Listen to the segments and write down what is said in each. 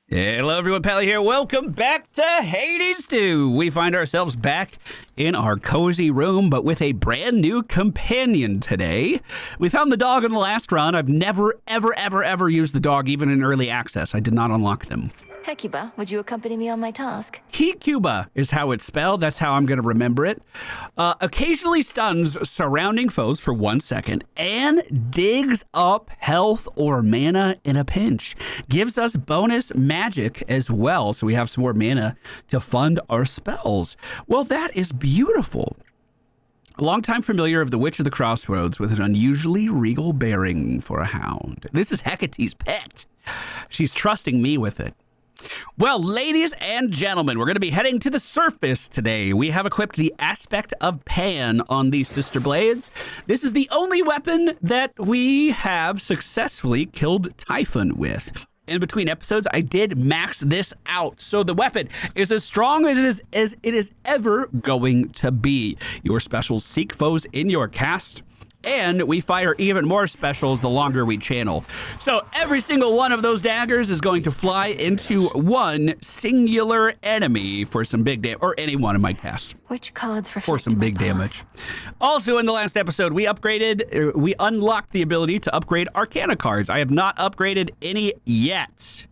Hello everyone, Pally here. Welcome back to Hades 2. We find ourselves back in our cozy room, but with a brand new companion today. We found the dog in the last run. I've never, ever used the dog, even in early access. I did not unlock them. Hecuba, would you accompany me on my task? Hecuba is how it's spelled. That's how I'm going to remember it. Occasionally stuns surrounding foes for 1 second and digs up health or mana in a pinch. Gives us bonus magic as well, so we have some more mana to fund our spells. Well, that is beautiful. A longtime familiar of the Witch of the Crossroads with an unusually regal bearing for a hound. This is Hecate's pet. She's trusting me with it. Well, ladies and gentlemen, we're going to be heading to the surface today. We have equipped the aspect of Pan on these sister blades. This is the only weapon that we have successfully killed Typhon with. In between episodes, I did max this out, so the weapon is as strong as it is ever going to be. Your specials seek foes in your cast, and we fire even more specials the longer we channel. So every single one of those daggers is going to fly into one singular enemy for some big damage, or any one in my cast. Which cards for some big damage. Also, in the last episode, we unlocked the ability to upgrade Arcana cards. I have not upgraded any yet.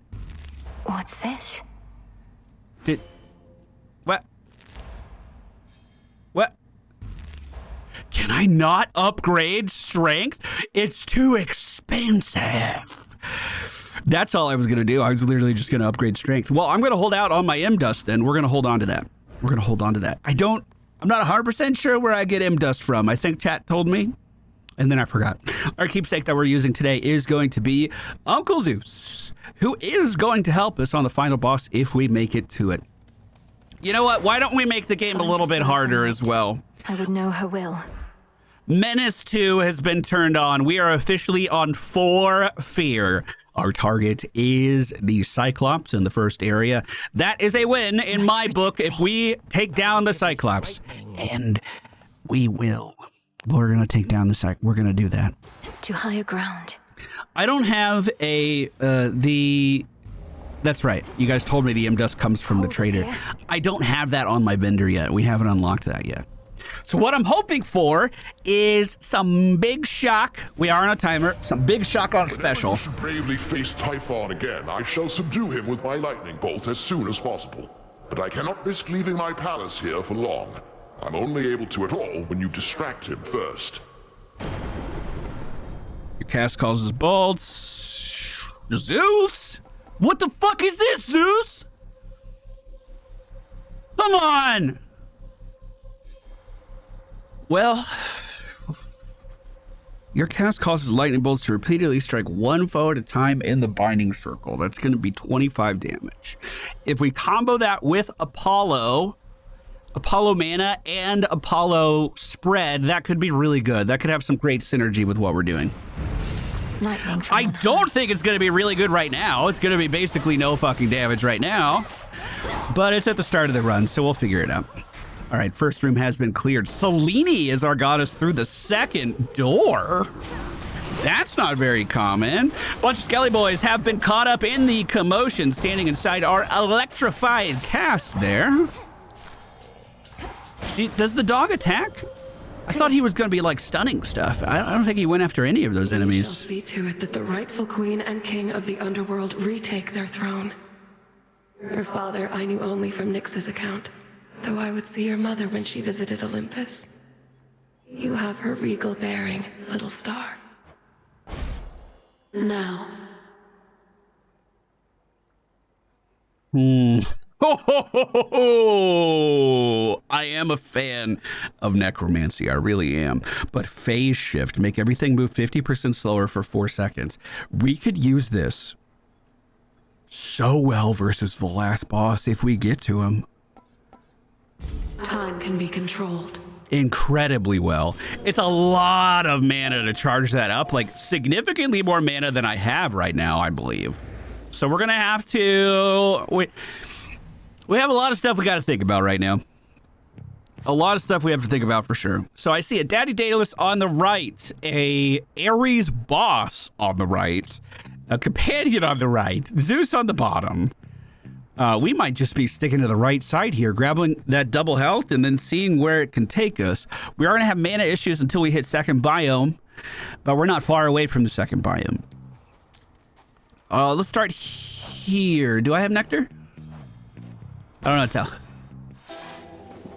What's this? What? Can I not upgrade strength? It's too expensive. That's all I was going to do. I was literally just going to upgrade strength. Well, I'm going to hold out on my M-Dust then. We're going to hold on to that. I'm not 100% sure where I get M-Dust from. I think chat told me, and then I forgot. Our keepsake that we're using today is going to be Uncle Zeus, who is going to help us on the final boss if we make it to it. You know what? Why don't we make the game a little bit harder as well? I would know her will. Menace 2 has been turned on. We are officially on 4 fear. Our target is the Cyclops in the first area. That is a win in my book if we take down the Cyclops. And we will. We're going to take down the Cyclops. We're going to do that. To higher ground. I don't have a, That's right. You guys told me the M-Dust comes from the trader. I don't have that on my vendor yet. We haven't unlocked that yet. So what I'm hoping for is some big shock. We are on a timer. Some big shock on special. Whenever you should bravely face Typhon again, I shall subdue him with my lightning bolt as soon as possible. But I cannot risk leaving my palace here for long. I'm only able to at all when you distract him first. Your cast causes bolts. Zeus? What the fuck is this, Zeus? Come on! Well, your cast causes lightning bolts to repeatedly strike one foe at a time in the binding circle. That's going to be 25 damage. If we combo that with Apollo mana, and Apollo spread, that could be really good. That could have some great synergy with what we're doing. I don't think it's going to be really good right now. It's going to be basically no fucking damage right now. But it's at the start of the run, so we'll figure it out. All right, first room has been cleared. Selene is our goddess through the second door. That's not very common. A bunch of Skelly boys have been caught up in the commotion standing inside our electrified cast there. Does the dog attack? I thought he was going to be like stunning stuff. I don't think he went after any of those enemies. We shall see to it that the rightful queen and king of the underworld retake their throne. Her father I knew only from Nyx's account, though I would see your mother when she visited Olympus. You have her regal bearing, little star. Now. Ho, ho, ho, ho, ho. I am a fan of necromancy. I really am. But phase shift, make everything move 50% slower for 4 seconds. We could use this so well versus the last boss if we get to him. Time can be controlled. Incredibly well. It's a lot of mana to charge that up, like significantly more mana than I have right now, I believe. So we're going to have to... We have a lot of stuff we got to think about right now. A lot of stuff we have to think about for sure. So I see a Daddy Daedalus on the right, a Ares boss on the right, a companion on the right, Zeus on the bottom. We might just be sticking to the right side here, grabbing that double health and then seeing where it can take us. We are going to have mana issues until we hit second biome, but we're not far away from the second biome. Let's start here. Do I have nectar? I don't know what to tell.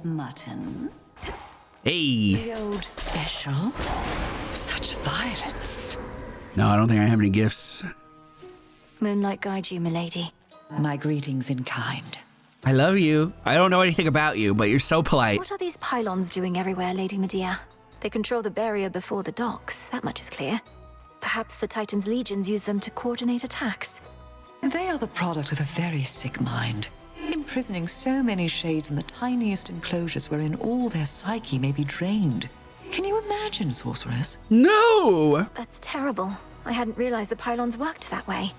Mutton. Hey. The old special. Such violence. No, I don't think I have any gifts. Moonlight guide you, milady. My greetings in kind. I love you. I don't know anything about you, but you're so polite. What are these pylons doing everywhere, Lady Medea? They control the barrier before the docks, that much is clear. Perhaps the Titan's legions use them to coordinate attacks. They are the product of a very sick mind, imprisoning so many shades in the tiniest enclosures wherein all their psyche may be drained. Can you imagine, sorceress? No! That's terrible. I hadn't realized the pylons worked that way.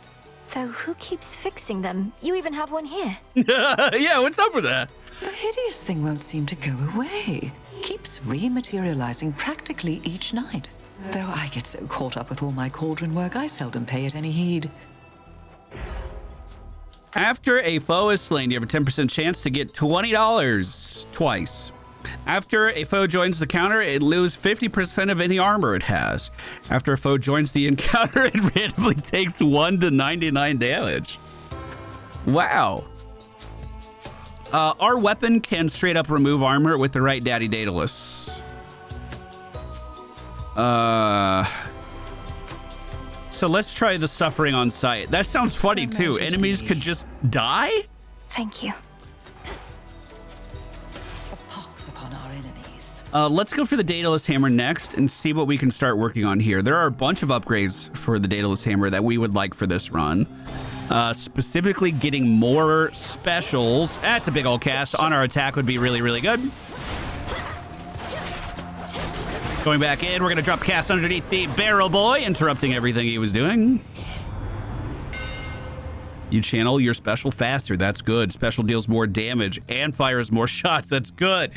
Though who keeps fixing them? You even have one here. Yeah, what's up with that? The hideous thing won't seem to go away. Keeps rematerializing practically each night. Though I get so caught up with all my cauldron work, I seldom pay it any heed. After a foe is slain, you have a 10% chance to get $20 twice. After a foe joins the counter, it loses 50% of any armor it has. After a foe joins the encounter, it randomly takes 1 to 99 damage. Wow. Our weapon can straight up remove armor with the right daddy Daedalus. So let's try the suffering on sight. That sounds funny too. Enemies could just die? Thank you. A pox upon our enemies. Let's go for the Daedalus hammer next and see what we can start working on here. There are a bunch of upgrades for the Daedalus hammer that we would like for this run. Specifically getting more specials. That's a big old cast on our attack would be really, really good. Going back in, we're going to drop cast underneath the barrel boy, interrupting everything he was doing. You channel your special faster. That's good. Special deals more damage and fires more shots. That's good.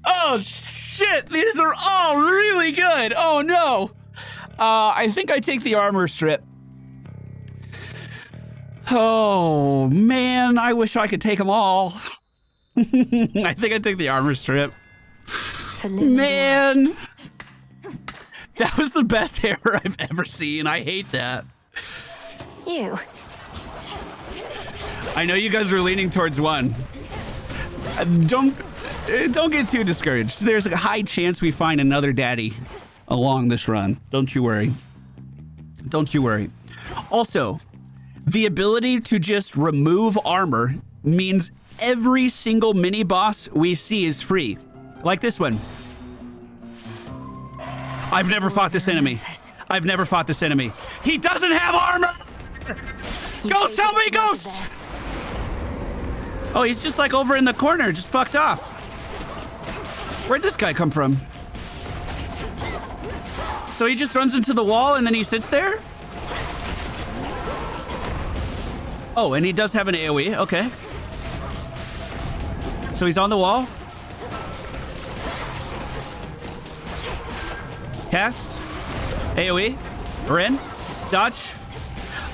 Oh, shit. These are all really good. Oh, no. I think I take the armor strip. Oh, man. I wish I could take them all. I think I take the armor strip. Man, that was the best hammer I've ever seen. I hate that. You. I know you guys are leaning towards one. Don't get too discouraged. There's a high chance we find another daddy along this run. Don't you worry. Don't you worry. Also, the ability to just remove armor means every single mini boss we see is free. Like this one. I've never fought this enemy. I've never fought this enemy. He doesn't have armor! Ghost, help me, Ghost! Oh, he's just like over in the corner, just fucked off. Where'd this guy come from? So he just runs into the wall and then he sits there? Oh, and he does have an AoE, okay. So he's on the wall. Cast. AoE. We're in. Dodge.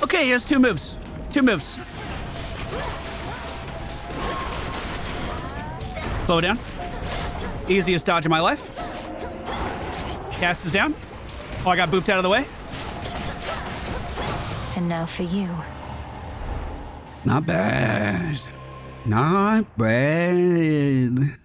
Okay, he has 2 moves. 2 moves. Slow it down. Easiest dodge of my life. Cast is down. Oh, I got booped out of the way. And now for you. Not bad. Not bad.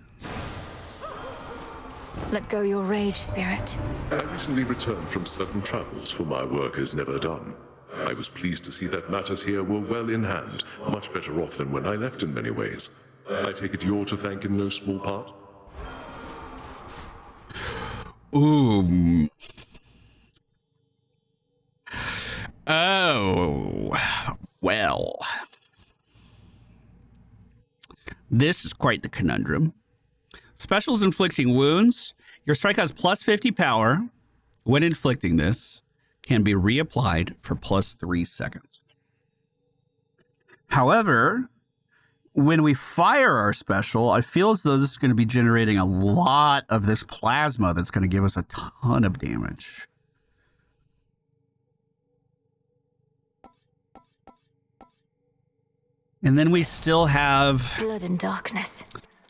Let go your rage, spirit. I recently returned from certain travels for my work is never done. I was pleased to see that matters here were well in hand, much better off than when I left in many ways. I take it you're to thank in no small part? Ooh. Oh. Well. This is quite the conundrum. Specials inflicting wounds. Your strike has plus 50 power. When inflicting this, can be reapplied for plus 3 seconds. However, when we fire our special, I feel as though this is going to be generating a lot of this plasma that's going to give us a ton of damage. And then we still have... Blood and darkness.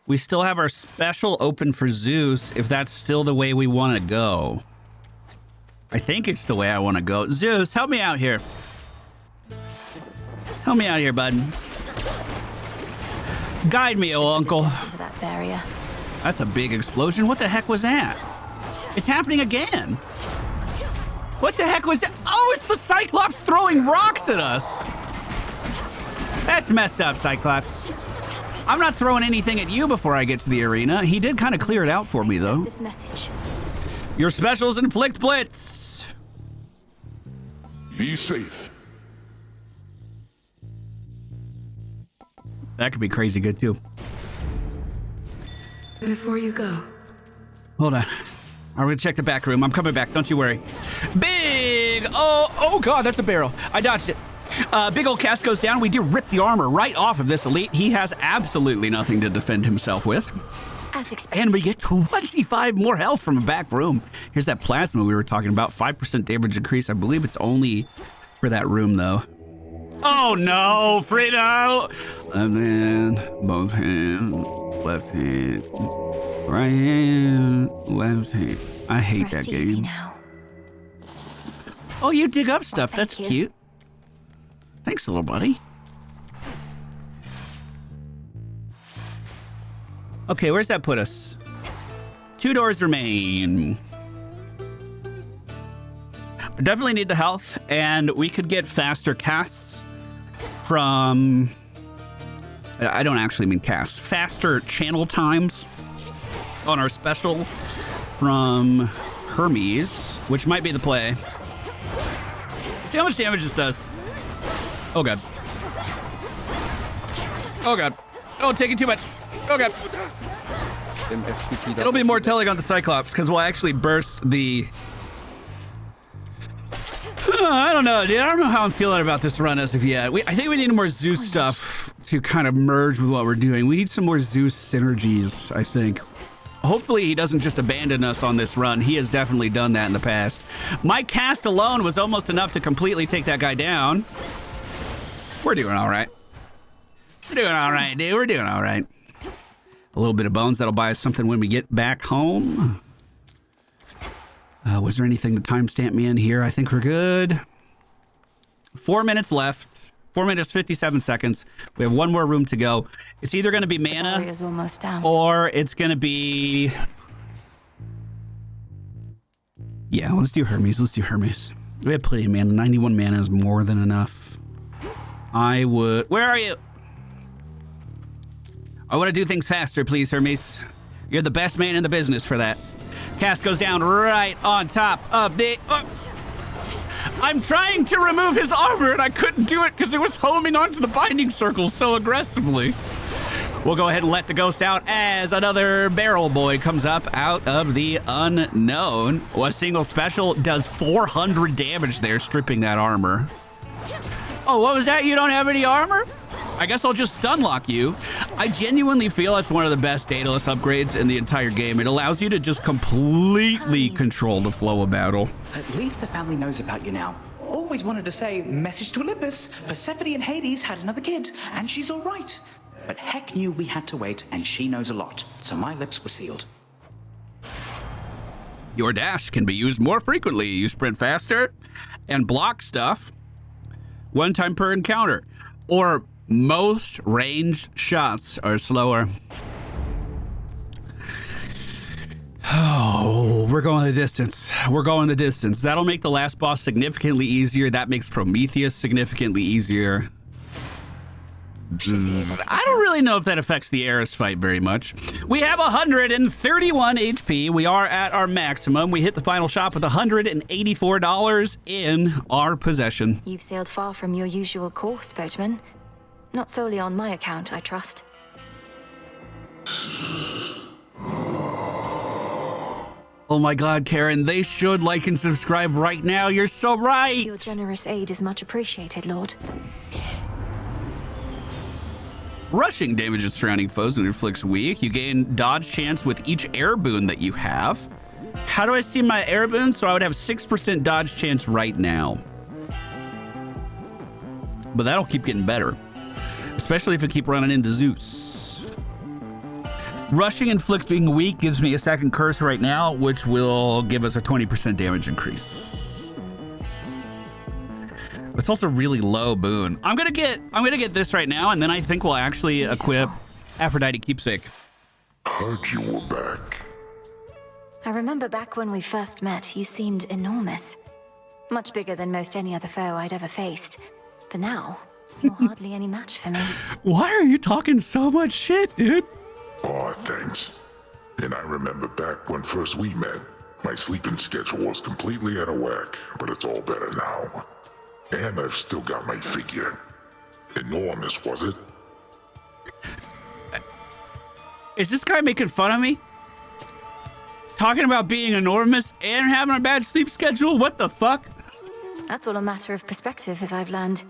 We still have our special open for Zeus, if that's still the way we want to go. I think it's the way I want to go. Zeus, help me out here. Help me out here, bud. Guide me, oh uncle. To that barrier. That's a big explosion. What the heck was that? It's happening again. What the heck was that? Oh, it's the Cyclops throwing rocks at us. That's messed up, Cyclops. I'm not throwing anything at you before I get to the arena. He did kind of clear it out for me, though. This message. Your specials inflict blitz. Be safe. That could be crazy good, too. Before you go, Hold on. I'm going to check the back room. I'm coming back. Don't you worry. Big! Oh, God, that's a barrel. I dodged it. Big old cast goes down. We do rip the armor right off of this elite. He has absolutely nothing to defend himself with. As expected. And we get 25 more health from a back room. Here's that plasma we were talking about. 5% damage increase. I believe it's only for that room, though. Oh, no, Frito! And then both hands, left hand, right hand, left hand. I hate that game. Now. Oh, you dig up stuff. Thank That's you. cute. Thanks, little buddy. Okay, where's that put us? 2 doors remain. I definitely need the health, and we could get faster casts from... I don't actually mean casts. Faster channel times on our special from Hermes, which might be the play. See how much damage this does. Oh, God. Oh, God. Oh, taking too much. Oh, God. It'll be more telling on the Cyclops, because we'll actually burst the... I don't know, dude. I don't know how I'm feeling about this run as of yet. I think we need more Zeus stuff to kind of merge with what we're doing. We need some more Zeus synergies, I think. Hopefully he doesn't just abandon us on this run. He has definitely done that in the past. My cast alone was almost enough to completely take that guy down. We're doing all right. We're doing all right, dude. We're doing all right. A little bit of bones. That'll buy us something when we get back home. Was there anything to timestamp me in here? I think we're good. 4 minutes left. 4 minutes, 57 seconds. We have one more room to go. It's either going to be mana Almost down. or it's going to be... Yeah, let's do Hermes. Let's do Hermes. We have plenty of mana. 91 mana is more than enough. I would... Where are you? I want to do things faster, please, Hermes. You're the best man in the business for that. Cast goes down right on top of the... I'm trying to remove his armor, and I couldn't do it because it was homing onto the binding circle so aggressively. We'll go ahead and let the ghost out as another barrel boy comes up out of the unknown. A single special does 400 damage there, stripping that armor. Oh, what was that? You don't have any armor? I guess I'll just stun lock you. I genuinely feel that's one of the best Daedalus upgrades in the entire game. It allows you to just completely control the flow of battle. At least the family knows about you now. Always wanted to say, message to Olympus. Persephone and Hades had another kid, and she's all right. But Heck knew we had to wait, and she knows a lot. So my lips were sealed. Your dash can be used more frequently. You sprint faster and block stuff 1 time per encounter. Or most ranged shots are slower. Oh, we're going the distance. We're going the distance. That'll make the last boss significantly easier. That makes Prometheus significantly easier. I don't really know if that affects the Eris fight very much. We have 131 HP. We are at our maximum. We hit the final shop with $184 in our possession. You've sailed far from your usual course, boatman. Not solely on my account, I trust. Oh my God, Karen, they should like and subscribe right now. You're so right. Your generous aid is much appreciated, Lord. Rushing damages surrounding foes and inflicts weak. You gain dodge chance with each air boon that you have. How do I see my air boon? So I would have 6% dodge chance right now. But that'll keep getting better. especially if I keep running into Zeus. Rushing inflicting weak gives me a second curse right now, which will give us a 20% damage increase. It's also really low boon. I'm gonna get this right now, and then I think we'll actually equip Aphrodite Keepsake. Heard you were back. I remember back when we first met, you seemed enormous. Much bigger than most any other foe I'd ever faced. But now, you're hardly any match for me. Why are you talking so much shit, dude? Aw, thanks. And I remember back when first we met, my sleeping schedule was completely out of whack, but it's all better now. And I've still got my figure. Enormous, was it? Is this guy making fun of me? Talking about being enormous and having a bad sleep schedule? What the fuck? That's all a matter of perspective, as I've learned.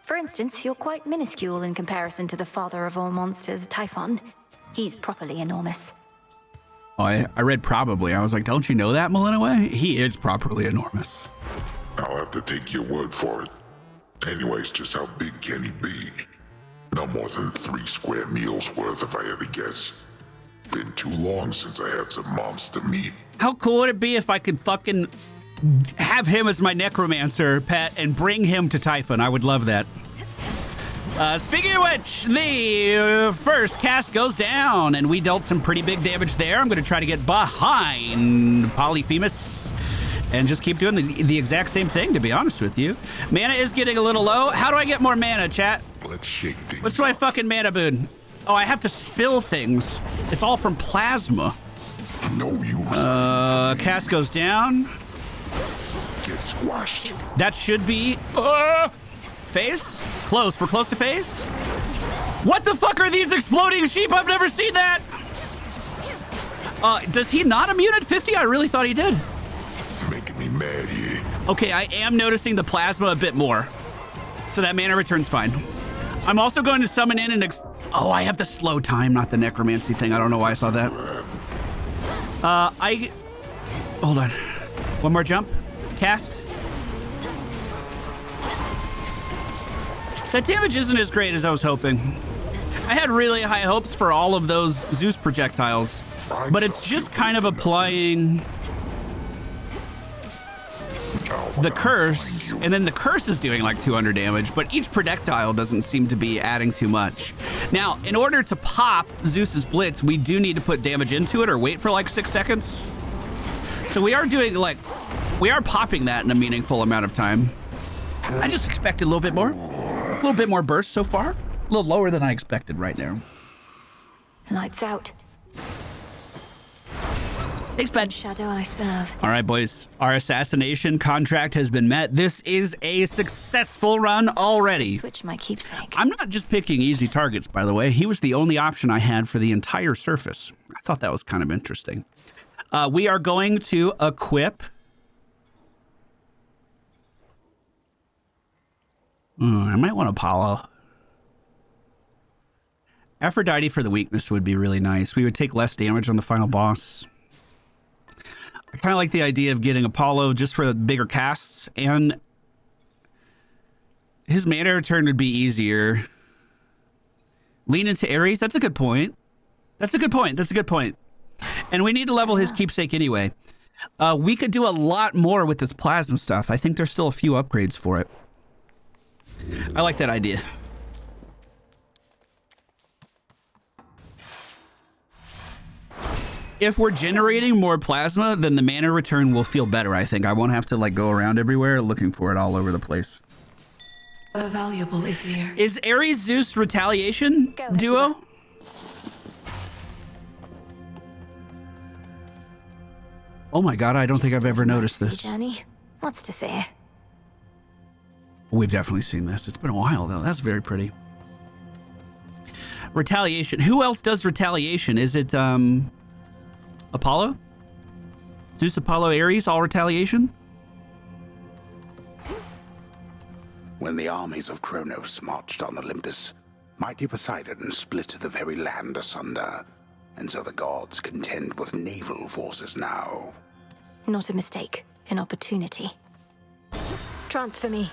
For instance, you're quite minuscule in comparison to the father of all monsters, Typhon. He's properly enormous. Oh, I read probably. I was like, don't you know that, Melinoe? He is properly enormous. I'll have to take your word for it. Anyways, just how big can he be? No more than 3 square meals worth, if I had to guess. Been too long since I had some monster meat. How cool would it be if I could fucking have him as my necromancer pet and bring him to Typhon? I would love that. Speaking of which, the first cast goes down, and we dealt some pretty big damage there. I'm going to try to get behind Polyphemus and just keep doing the exact same thing, to be honest with you. Mana is getting a little low. How do I get more mana, chat? Let's shake things. What's my fucking mana boon? Oh, I have to spill things. It's all from plasma. No use. Cast goes down. Get squashed. That should be phase? Close. We're close to phase. What the fuck are these exploding sheep? I've never seen that. Does he not immune at 50? I really thought he did. Making me mad here. Okay, I am noticing the plasma a bit more. So that mana return's fine. I'm also going to summon in and oh, I have the slow time, not the necromancy thing. I don't know why I saw that. Hold on. One more jump. Cast. That damage isn't as great as I was hoping. I had really high hopes for all of those Zeus projectiles, but it's just kind of applying the curse, and then the curse is doing like 200 damage, but each projectile doesn't seem to be adding too much. Now, in order to pop Zeus's Blitz, we do need to put damage into it or wait for like 6 seconds. So we are doing we are popping that in a meaningful amount of time. I just expected a little bit more. A little bit more burst so far. A little lower than I expected right now. Lights out. Thanks, Ben. Shadow I serve. All right, boys. Our assassination contract has been met. This is a successful run already. Switch my keepsake. I'm not just picking easy targets, by the way. He was the only option I had for the entire surface. I thought that was kind of interesting. We are going to equip... I might want Apollo. Aphrodite for the weakness would be really nice. We would take less damage on the final boss. I kind of like the idea of getting Apollo just for bigger casts, and his mana return would be easier. Lean into Ares. That's a good point. That's a good point. And we need to level his keepsake anyway. We could do a lot more with this plasma stuff. I think there's still a few upgrades for it. I like that idea. If we're generating more plasma, then the mana return will feel better, I think. I won't have to go around everywhere looking for it all over the place. A valuable is near. Is Ares Zeus retaliation duo? Oh my god, I don't think I've ever noticed this. Journey. What's to fear? We've definitely seen this. It's been a while, though. That's very pretty. Retaliation. Who else does retaliation? Is it, Apollo? Zeus, Apollo, Ares, all retaliation? When the armies of Kronos marched on Olympus, mighty Poseidon split the very land asunder, and so the gods contend with naval forces now. Not a mistake. An opportunity. Transfer me.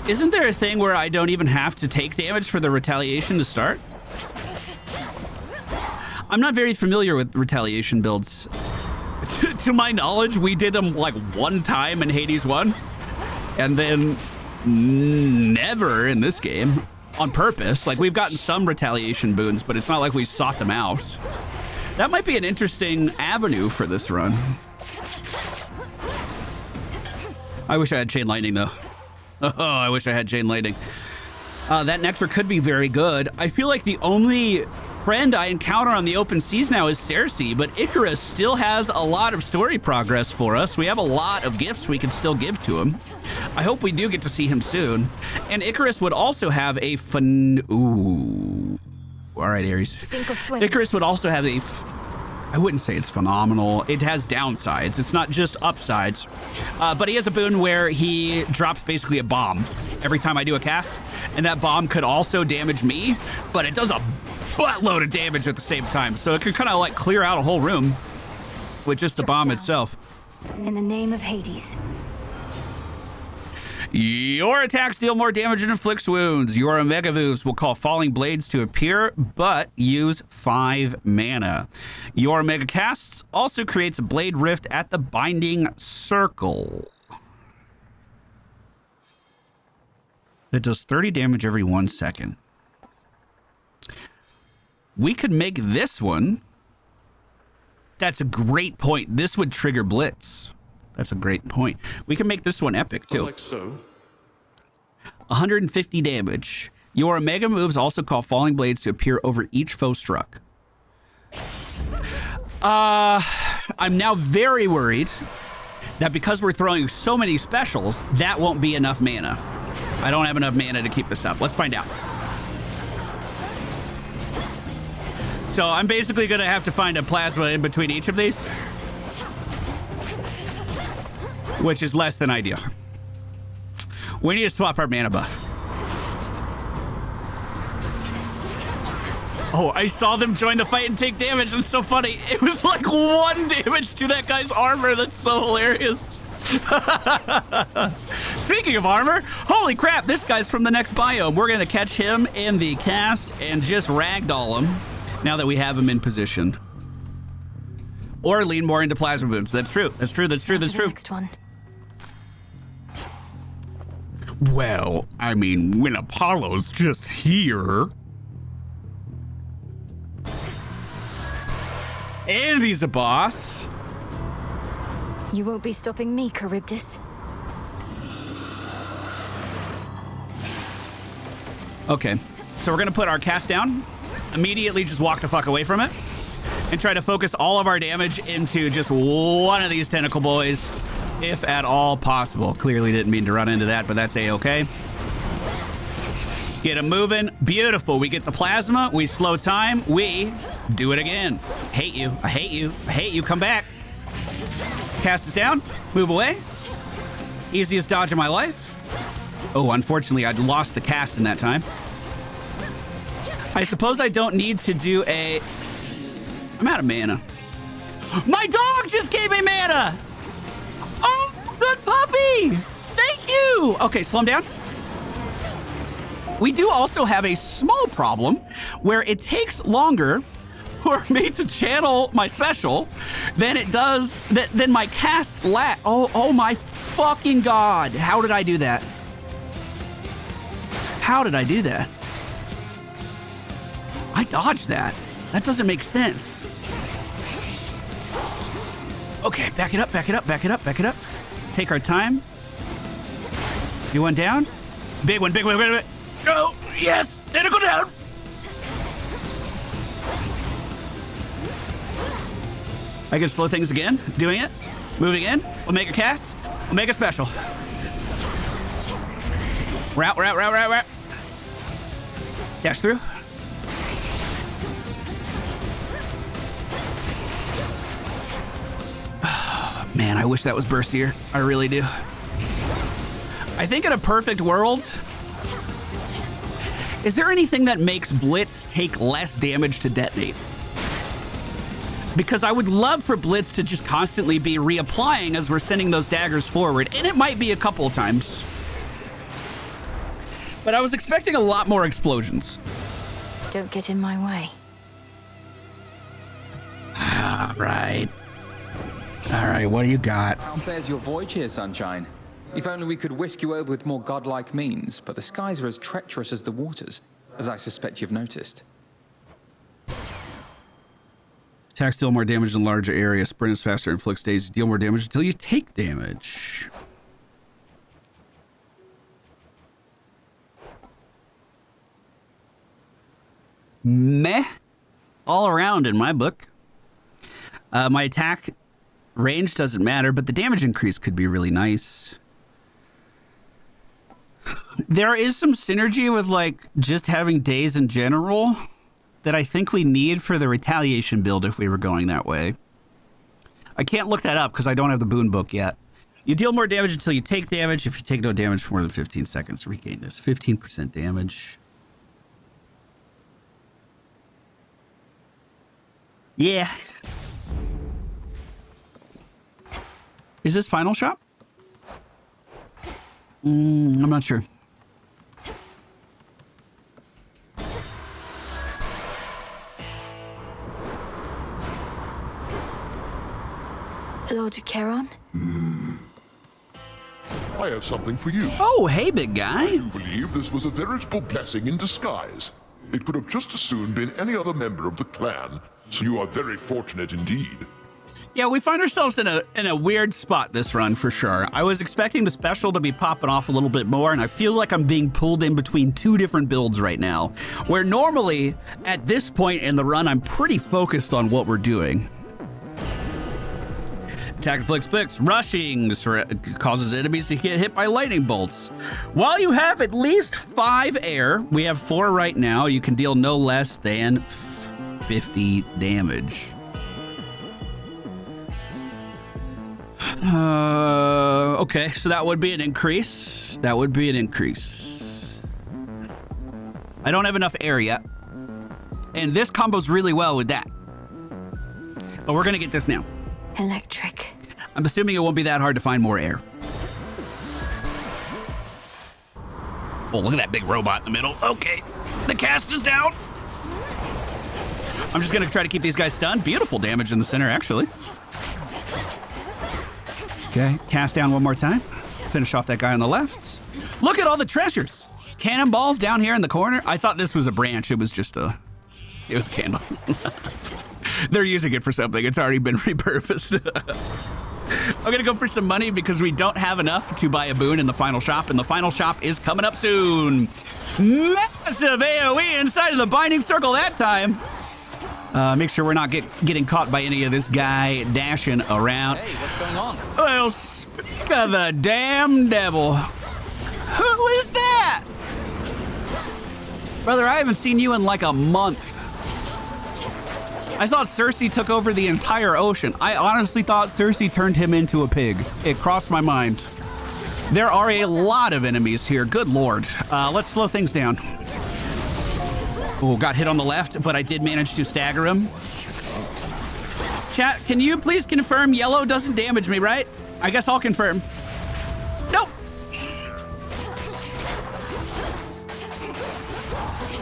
Isn't there a thing where I don't even have to take damage for the retaliation to start? I'm not very familiar with retaliation builds. To my knowledge, we did them like one time in Hades 1, and then never in this game on purpose. Like, we've gotten some retaliation boons, but it's not like we sought them out. That might be an interesting avenue for this run. I wish I had Chain Lightning, though. Oh, I wish I had Chain Lightning. That Nectar could be very good. I feel like the only friend I encounter on the open seas now is Cersei, but Icarus still has a lot of story progress for us. We have a lot of gifts we can still give to him. I hope we do get to see him soon. And Icarus would also have a Ooh. All right, Ares. Sink or swim. Icarus would also have I wouldn't say it's phenomenal. It has downsides. It's not just upsides. But he has a boon where he drops basically a bomb every time I do a cast. And that bomb could also damage me, but it does a buttload of damage at the same time. So it can kind of like clear out a whole room with just the bomb itself. In the name of Hades. Your attacks deal more damage and inflicts wounds. Your Omega moves will call falling blades to appear, but use 5 mana. Your Omega casts also creates a blade rift at the binding circle. That does 30 damage every 1 second. We could make this one. That's a great point. This would trigger Blitz. That's a great point. We can make this one epic, too. Like so. 150 damage. Your Omega moves also call falling blades to appear over each foe struck. I'm now very worried that because we're throwing so many specials, that won't be enough mana. I don't have enough mana to keep this up. Let's find out. So I'm basically going to have to find a plasma in between each of these, which is less than ideal. We need to swap our mana buff. Oh, I saw them join the fight and take damage. It's so funny. It was like 1 damage to that guy's armor. That's so hilarious. Speaking of armor, holy crap, this guy's from the next biome. We're going to catch him in the cast and just ragdoll him now that we have him in position. Or lean more into plasma boons. That's true. That's true. That's true. That's true. Next one. Well, I mean, when Apollo's just here. And he's a boss. You won't be stopping me, Charybdis. Okay, so we're gonna put our cast down, immediately just walk the fuck away from it, and try to focus all of our damage into just one of these tentacle boys, if at all possible. Clearly didn't mean to run into that, but that's a-okay. Get him moving. Beautiful. We get the plasma. We slow time. We do it again. Hate you. I hate you. I hate you. Come back. Cast us down. Move away. Easiest dodge of my life. Oh, unfortunately, I'd lost the cast in that time. I suppose I don't need to do a... I'm out of mana. My dog just gave me mana! Oh, good puppy! Thank you! Okay, slow him down. We do also have a small problem where it takes longer for me to channel my special than it does, than my cast oh my fucking God. How did I do that? How did I do that? I dodged that. That doesn't make sense. Okay, back it up, back it up, back it up, back it up. Take our time. Do one down. Big one, big one, big one. Go! Yes! Tentacle down! I can slow things again. Doing it. Moving in. We'll make a cast. We'll make a special. Route, route, route, route, route. Dash through. Oh, man, I wish that was burstier. I really do. I think in a perfect world... Is there anything that makes Blitz take less damage to detonate? Because I would love for Blitz to just constantly be reapplying as we're sending those daggers forward, and it might be a couple of times. But I was expecting a lot more explosions. Don't get in my way. All right. All right, what do you got? How fares your voyage here, Sunshine? If only we could whisk you over with more godlike means, but the skies are as treacherous as the waters, as I suspect you've noticed. Attacks deal more damage in larger area. Sprint is faster, inflicts days, deal more damage until you take damage. Meh. All around in my book. My attack range doesn't matter, but the damage increase could be really nice. There is some synergy with, like, just having days in general that I think we need for the retaliation build if we were going that way. I can't look that up because I don't have the boon book yet. You deal more damage until you take damage. If you take no damage for more than 15 seconds, regain this. 15% damage. Yeah. Is this final shop? I'm not sure. Lord Charon? I have something for you. Oh, hey, big guy. I believe this was a veritable blessing in disguise. It could have just as soon been any other member of the clan, so you are very fortunate indeed. Yeah, we find ourselves in a weird spot this run for sure. I was expecting the special to be popping off a little bit more, and I feel like I'm being pulled in between two different builds right now, where normally at this point in the run, I'm pretty focused on what we're doing. Attack inflicts picks. Rushing causes enemies to get hit by lightning bolts. While you have at least 5 air, we have 4 right now, you can deal no less than 50 damage. Okay, so that would be an increase. That would be an increase. I don't have enough air yet. And this combos really well with that. But we're gonna get this now. Electric. I'm assuming it won't be that hard to find more air. Oh, look at that big robot in the middle. Okay, the cast is down. I'm just gonna try to keep these guys stunned. Beautiful damage in the center, actually. Okay, cast down one more time. Finish off that guy on the left. Look at all the treasures. Cannonballs down here in the corner. I thought this was a branch. It was just a candle. They're using it for something. It's already been repurposed. I'm gonna go for some money because we don't have enough to buy a boon in the final shop, and the final shop is coming up soon. Massive AoE inside of the binding circle that time. Make sure we're not getting caught by any of this guy dashing around. Hey, what's going on? Well, speak of the damn devil. Who is that? Brother, I haven't seen you in like a month. I thought Cersei took over the entire ocean. I honestly thought Cersei turned him into a pig. It crossed my mind. There are a lot of enemies here. Good lord. Let's slow things down. Oh, got hit on the left, but I did manage to stagger him. Chat, can you please confirm yellow doesn't damage me, right? I guess I'll confirm. Nope.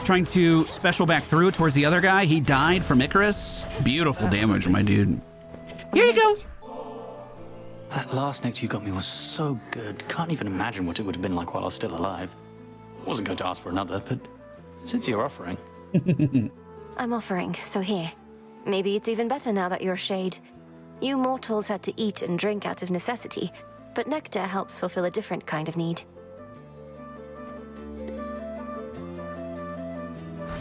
Trying to special back through towards the other guy. He died from Icarus. Beautiful damage, my dude. Here you go. That last note you got me was so good. Can't even imagine what it would have been like while I was still alive. Wasn't going to ask for another, but since you're offering. I'm offering, so here. Maybe it's even better now that you're a shade. You mortals had to eat and drink out of necessity, but nectar helps fulfill a different kind of need.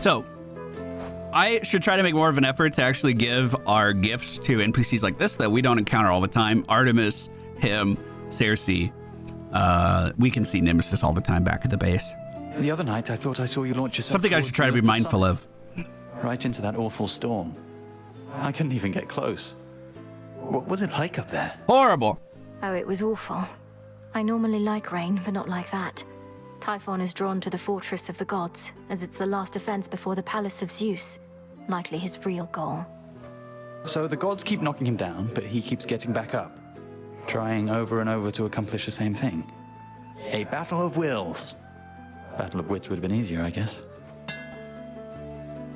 So, I should try to make more of an effort to actually give our gifts to NPCs like this that we don't encounter all the time. Artemis, him, Cersei. We can see Nemesis all the time back at the base. The other night, I thought I saw you launch yourself. Something I should try to be mindful of. Right into that awful storm. I couldn't even get close. What was it like up there? Horrible. Oh, it was awful. I normally like rain, but not like that. Typhon is drawn to the fortress of the gods, as it's the last defense before the palace of Zeus. Likely his real goal. So the gods keep knocking him down, but he keeps getting back up. Trying over and over to accomplish the same thing. A battle of wills. Battle of Wits would have been easier, I guess.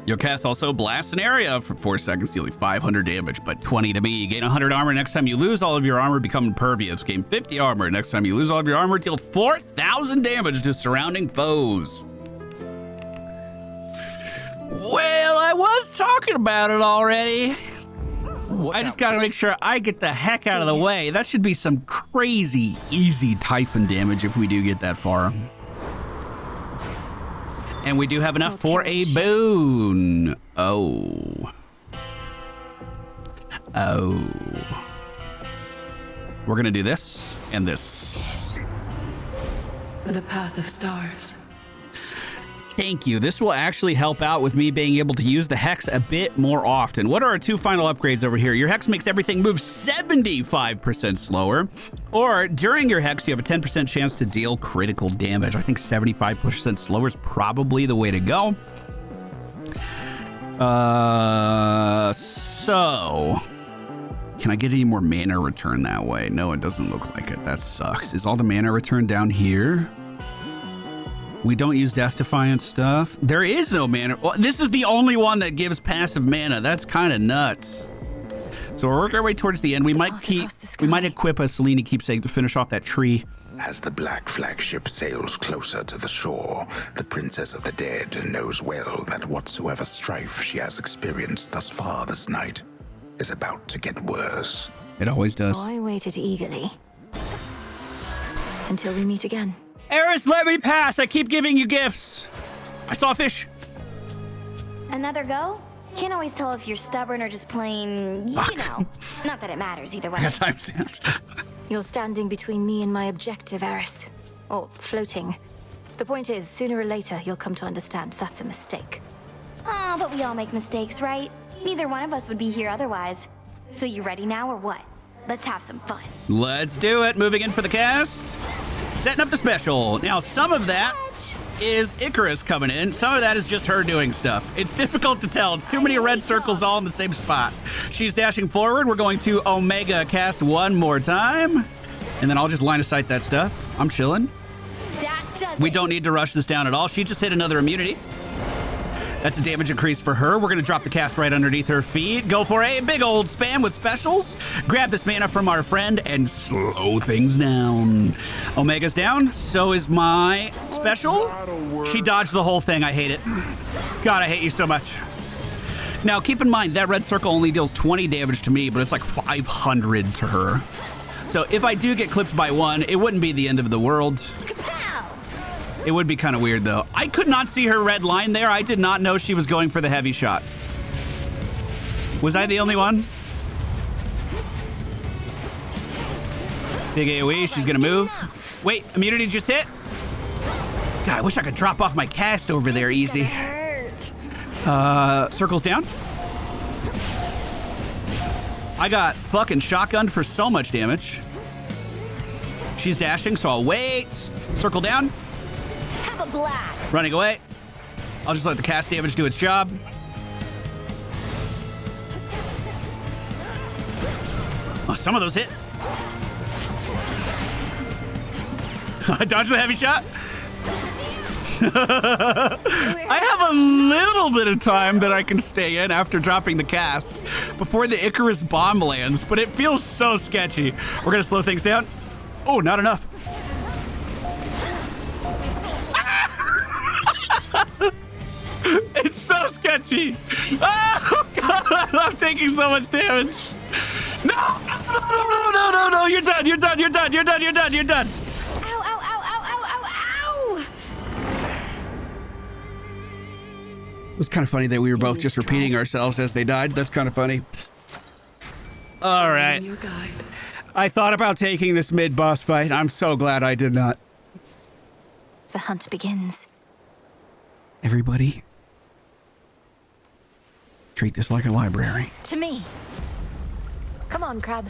Your cast also blasts an area for 4 seconds, dealing 500 damage, but 20 to me. Gain 100 armor. Next time you lose all of your armor, become impervious. Gain 50 armor. Next time you lose all of your armor, deal 4,000 damage to surrounding foes. Well, I was talking about it already. I just gotta make sure I get the heck out of the way. That should be some crazy easy Typhon damage if we do get that far. And we do have enough for a boon. Oh. We're gonna do this and this. The path of stars. Thank you. This will actually help out with me being able to use the Hex a bit more often. What are our 2 final upgrades over here? Your Hex makes everything move 75% slower. Or during your Hex, you have a 10% chance to deal critical damage. I think 75% slower is probably the way to go. So... Can I get any more mana return that way? No, it doesn't look like it. That sucks. Is all the mana return down here? We don't use Death Defiance stuff. There is no mana. Well, this is the only one that gives passive mana. That's kind of nuts. So we're working our way towards the end. We might equip a Selene keepsake to finish off that tree. As the black flagship sails closer to the shore, the Princess of the Dead knows well that whatsoever strife she has experienced thus far this night is about to get worse. It always does. I waited eagerly. Until we meet again. Eris, let me pass. I keep giving you gifts. I saw a fish. Another go? Can't always tell if you're stubborn or just plain, you know. Not that it matters either way. I got timestamps. You're standing between me and my objective, Eris. Or floating. The point is, sooner or later, you'll come to understand that's a mistake. Oh, but we all make mistakes, right? Neither one of us would be here otherwise. So you ready now or what? Let's have some fun. Let's do it. Moving in for the cast. Setting up the special. Now, some of that is Icarus coming in. Some of that is just her doing stuff. It's difficult to tell. It's too many red circles all in the same spot. She's dashing forward. We're going to Omega cast one more time. And then I'll just line of sight that stuff. I'm chilling. We don't need to rush this down at all. She just hit another immunity. That's a damage increase for her. We're going to drop the cast right underneath her feet. Go for a big old spam with specials. Grab this mana from our friend and slow things down. Omega's down. So is my special. She dodged the whole thing. I hate it. God, I hate you so much. Now, keep in mind, that red circle only deals 20 damage to me, but it's like 500 to her. So if I do get clipped by one, it wouldn't be the end of the world. It would be kind of weird, though. I could not see her red line there. I did not know she was going for the heavy shot. Was I the only one? Big AoE. She's going to move. Wait, immunity just hit? God, I wish I could drop off my cast over there easy. Circles down. I got fucking shotgunned for so much damage. She's dashing, so I'll wait. Circle down. Have a blast. Running away. I'll just let the cast damage do its job. Oh, some of those hit. I dodged the heavy shot. I have a little bit of time that I can stay in after dropping the cast before the Icarus bomb lands, but it feels so sketchy. We're going to slow things down. Oh, not enough. It's so sketchy. Oh, God, I'm taking so much damage. No, no, you're done, you're done, you're done, you're done, you're done, you're done. Ow, ow, ow, ow, ow, ow, ow! It was kind of funny that we were both just repeating ourselves as they died. That's kind of funny. All right. I thought about taking this mid-boss fight. I'm so glad I did not. The hunt begins. Everybody, treat this like a library. To me. Come on, crab.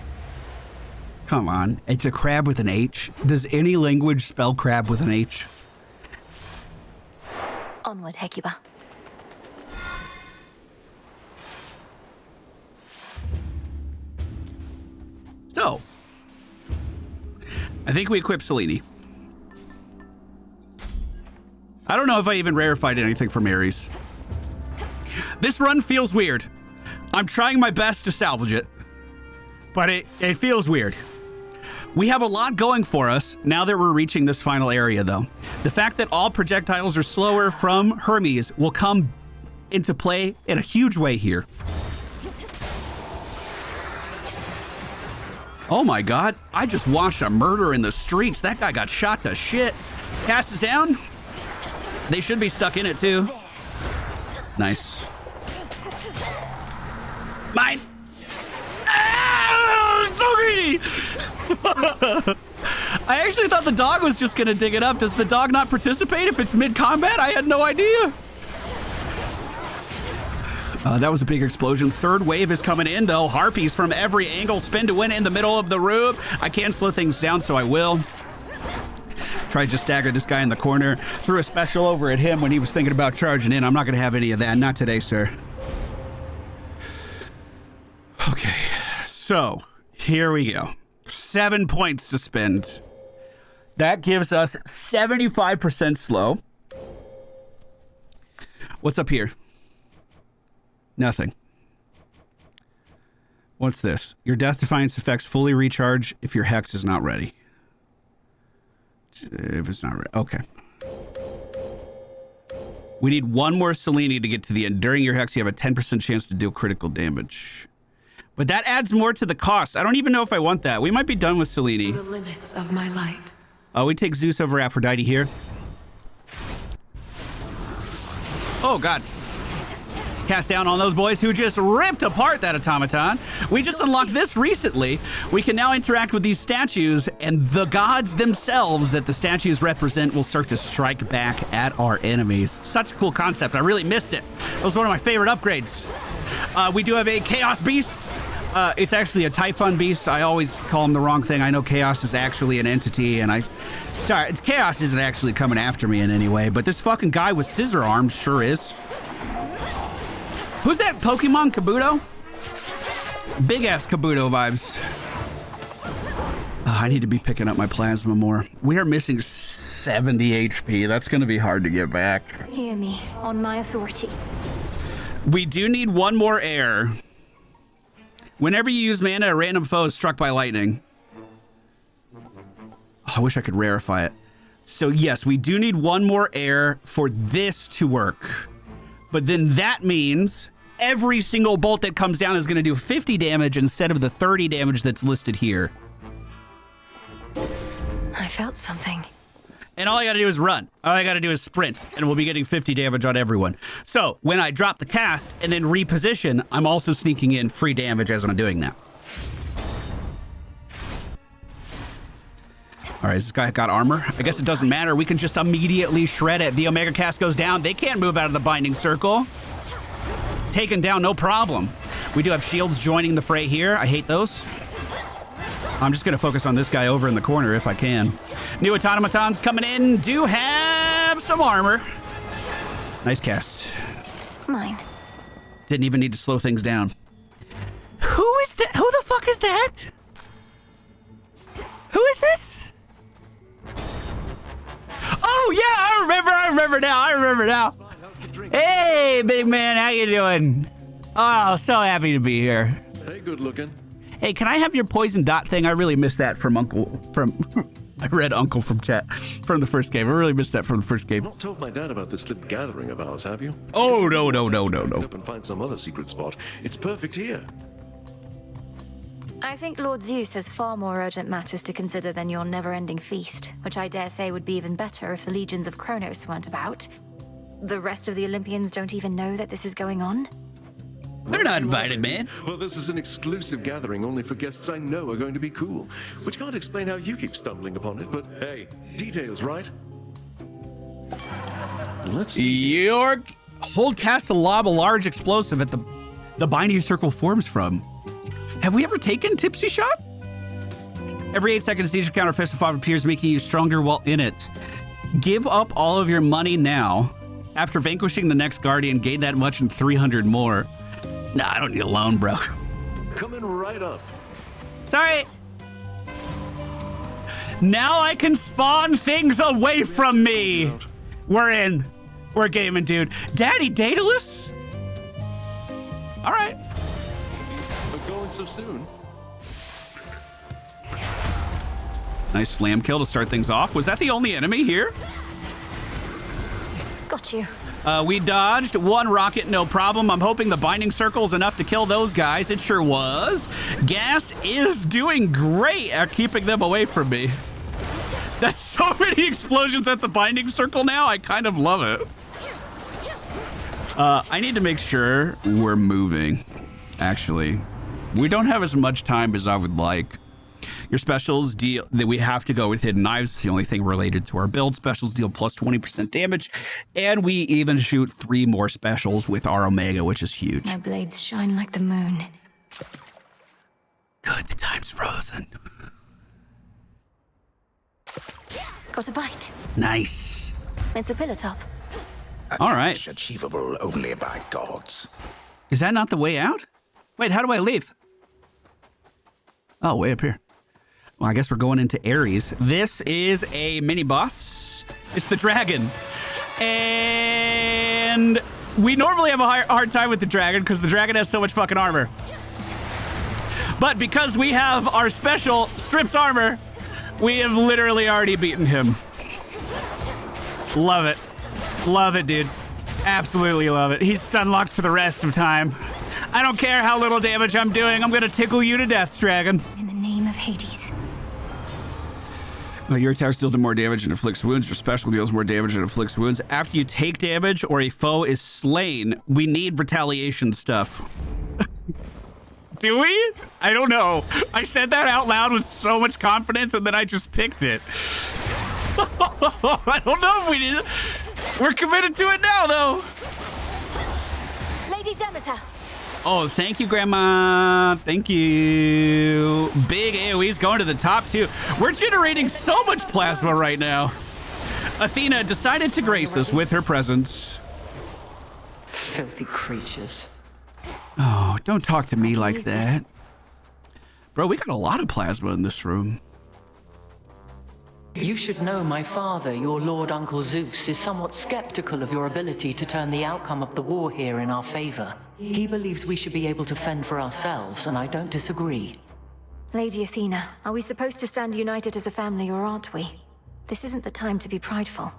Come on. It's a crab with an H. Does any language spell crab with an H? Onward, Hecuba. So, I think we equip Selene. I don't know if I even rarefied anything from Ares. This run feels weird. I'm trying my best to salvage it, but it feels weird. We have a lot going for us now that we're reaching this final area, though. The fact that all projectiles are slower from Hermes will come into play in a huge way here. Oh my god, I just watched a murder in the streets. That guy got shot to shit. Cast is down. They should be stuck in it, too. Nice. Mine. Ah, so greedy. I actually thought the dog was just gonna dig it up. Does the dog not participate if it's mid-combat? I had no idea. That was a big explosion. Third wave is coming in, though. Harpies from every angle. Spin to win in the middle of the room. I can slow things down, so I will. Tried to stagger this guy in the corner. Threw a special over at him when he was thinking about charging in. I'm not going to have any of that. Not today, sir. Okay, so here we go. 7 points to spend. That gives us 75% slow. What's up here? Nothing. What's this? Your Death Defiance effects fully recharge if your Hex is not ready. If it's not ready. Okay. We need one more Selene to get to the end. During your Hex, you have a 10% chance to deal critical damage. But that adds more to the cost. I don't even know if I want that. We might be done with Selene. The limits of my light. Oh, we take Zeus over Aphrodite here. Oh, God. Cast down on those boys who just ripped apart that automaton. We just unlocked this recently. We can now interact with these statues, and the gods themselves that the statues represent will start to strike back at our enemies. Such a cool concept. I really missed it. It was one of my favorite upgrades. We do have a Chaos Beast. It's actually a Typhon Beast. I always call him the wrong thing. I know Chaos is actually an entity, and sorry, Chaos isn't actually coming after me in any way, but this fucking guy with scissor arms sure is. Who's that Pokemon? Kabuto? Big ass Kabuto vibes. Oh, I need to be picking up my plasma more. We are missing 70 HP. That's going to be hard to get back. Hear me, on my authority. We do need one more air. Whenever you use mana, a random foe is struck by lightning. Oh, I wish I could rarefy it. So yes, we do need one more air for this to work. But then that means every single bolt that comes down is going to do 50 damage instead of the 30 damage that's listed here. I felt something. And all I got to do is run. All I got to do is sprint, and we'll be getting 50 damage on everyone. So when I drop the cast and then reposition, I'm also sneaking in free damage as I'm doing that. All right, this guy got armor. I guess it doesn't matter. We can just immediately shred it. The Omega Cast goes down. They can't move out of the binding circle. Taken down, no problem. We do have shields joining the fray here. I hate those. I'm just going to focus on this guy over in the corner if I can. New automatons coming in. Do have some armor. Nice cast. Mine. Didn't even need to slow things down. Who is that? Who the fuck is that? Who is this? Oh, yeah, I remember now. Hey, big man, how you doing? Oh, so happy to be here. Hey, good looking. Hey, can I have your poison dot thing? I really missed that from I read Uncle from chat from the first game. I really missed that from the first game. Not told my dad about this little gathering of ours, have you? Oh, no. Up and find some other secret spot. It's perfect here. I think Lord Zeus has far more urgent matters to consider than your never-ending feast, which I dare say would be even better if the legions of Kronos weren't about. The rest of the Olympians don't even know that this is going on? They're not invited, man. Well, this is an exclusive gathering only for guests I know are going to be cool, which can't explain how you keep stumbling upon it, but hey, details, right? Let's see. Your hold cast to lob a large explosive at the binding circle forms from. Have we ever taken Tipsy Shot? Every 8 seconds, each counter fist of 5 appears, making you stronger while in it. Give up all of your money now. After vanquishing the next guardian, gain that much and 300 more. Nah, I don't need a loan, bro. Coming right up. Sorry. Now I can spawn things away from me. We're in. We're gaming, dude. Daddy Daedalus? All right. But going so soon? Nice slam kill to start things off. Was that the only enemy here? Got you. We dodged one rocket, no problem. I'm hoping the binding circle is enough to kill those guys. It sure was. Gas is doing great at keeping them away from me. That's so many explosions at the binding circle now. I kind of love it. I need to make sure we're moving, actually. We don't have as much time as I would like. Your specials deal that we have to go with hidden knives. The only thing related to our build. Specials deal plus 20% damage, and we even shoot 3 more specials with our Omega, which is huge. My blades shine like the moon. Good, the time's frozen. Got a bite. Nice. It's a pillar top. All right. Achievable only by gods. Is that not the way out? Wait, how do I leave? Oh, way up here. Well, I guess we're going into Ares. This is a mini boss. It's the dragon. And we normally have a hard time with the dragon because the dragon has so much fucking armor. But because we have our special strips armor, we have literally already beaten him. Love it. Love it, dude. Absolutely love it. He's stun locked for the rest of time. I don't care how little damage I'm doing. I'm gonna tickle you to death, dragon. In the name of Hades. Your attacks deal more damage and inflicts wounds. Your special deals more damage and inflicts wounds. After you take damage or a foe is slain, we need retaliation stuff. Do we? I don't know. I said that out loud with so much confidence and then I just picked it. I don't know if we did it. We're committed to it now, though. Lady Demeter. Oh, thank you, Grandma. Thank you. Big AoE's going to the top, too. We're generating so much plasma right now. Athena decided to grace us with her presence. Filthy creatures. Oh, don't talk to me like that. Bro, we got a lot of plasma in this room. You should know my father, your Lord Uncle Zeus, is somewhat skeptical of your ability to turn the outcome of the war here in our favor. He believes we should be able to fend for ourselves, and I don't disagree. Lady Athena, are we supposed to stand united as a family, or aren't we? This isn't the time to be prideful.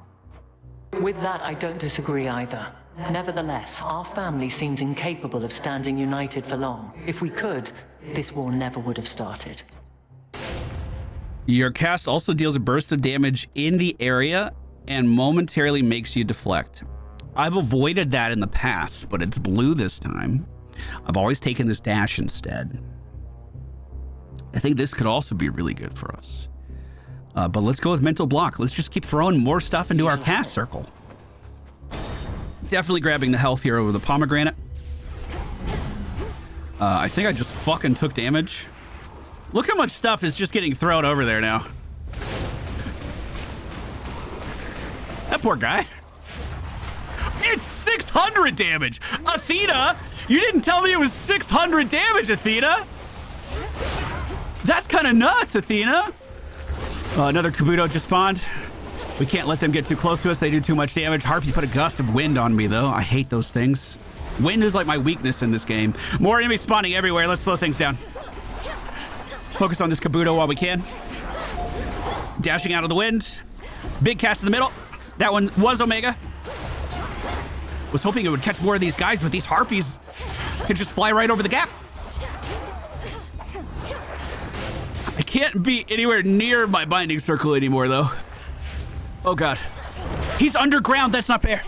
With that, I don't disagree either. Nevertheless, our family seems incapable of standing united for long. If we could, this war never would have started. Your cast also deals a burst of damage in the area and momentarily makes you deflect. I've avoided that in the past, but it's blue this time. I've always taken this dash instead. I think this could also be really good for us. But let's go with mental block. Let's just keep throwing more stuff into our cast circle. Definitely grabbing the health here over the pomegranate. I think I just fucking took damage. Look how much stuff is just getting thrown over there now. That poor guy. It's 600 damage! Athena! You didn't tell me it was 600 damage, Athena! That's kind of nuts, Athena! Another Kabuto just spawned. We can't let them get too close to us. They do too much damage. Harpy put a gust of wind on me, though. I hate those things. Wind is like my weakness in this game. More enemies spawning everywhere. Let's slow things down. Focus on this Kabuto while we can. Dashing out of the wind. Big cast in the middle. That one was Omega. Was hoping it would catch more of these guys, but these Harpies can just fly right over the gap. I can't be anywhere near my binding circle anymore, though. Oh, God. He's underground. That's not fair.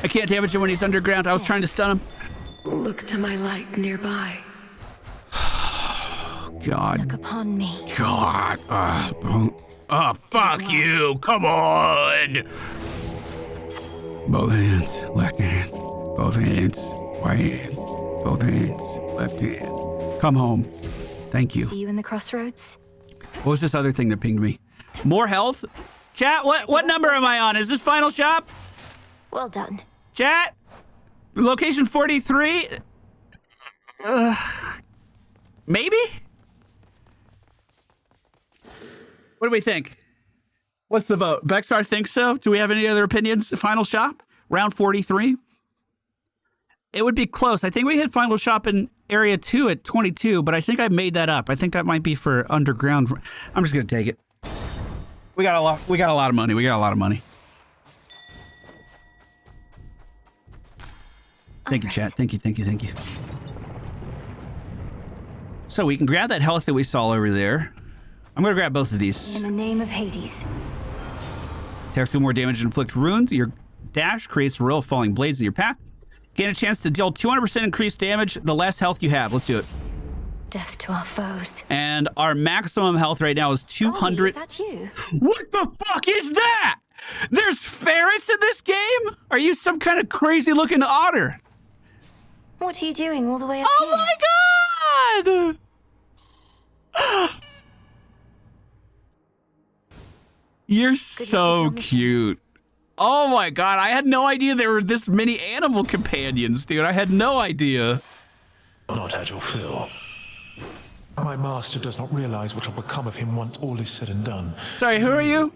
I can't damage him when he's underground. I was trying to stun him. Look to my light nearby. God. Look upon me. God. Oh, fuck you. Come on. Both hands. Left hand. Both hands. Right hand. Both hands. Left hand. Come home. Thank you. See you in the crossroads? What was this other thing that pinged me? More health? Chat, what number am I on? Is this final shop? Well done. Chat? Location 43? Maybe? What do we think? What's the vote? Bexar thinks so. Do we have any other opinions? Final shop? Round 43? It would be close. I think we hit final shop in area 2 at 22, but I think I made that up. I think that might be for underground. I'm just going to take it. We got a lot of money. We got a lot of money. Thank you, chat. Thank you. So we can grab that health that we saw over there. I'm going to grab both of these. In the name of Hades. Takes more damage and inflict wounds. Your dash creates a row of falling blades in your path. Gain a chance to deal 200% increased damage the less health you have. Let's do it. Death to our foes. And our maximum health right now is 200. Is that you? What the fuck is that? There's ferrets in this game? Are you some kind of crazy looking otter? What are you doing all the way up here? Oh my god! You're so cute. Oh my god, I had no idea there were this many animal companions, dude. I had no idea. Not had your fill. My master does not realize what will become of him once all is said and done. Sorry, who are you?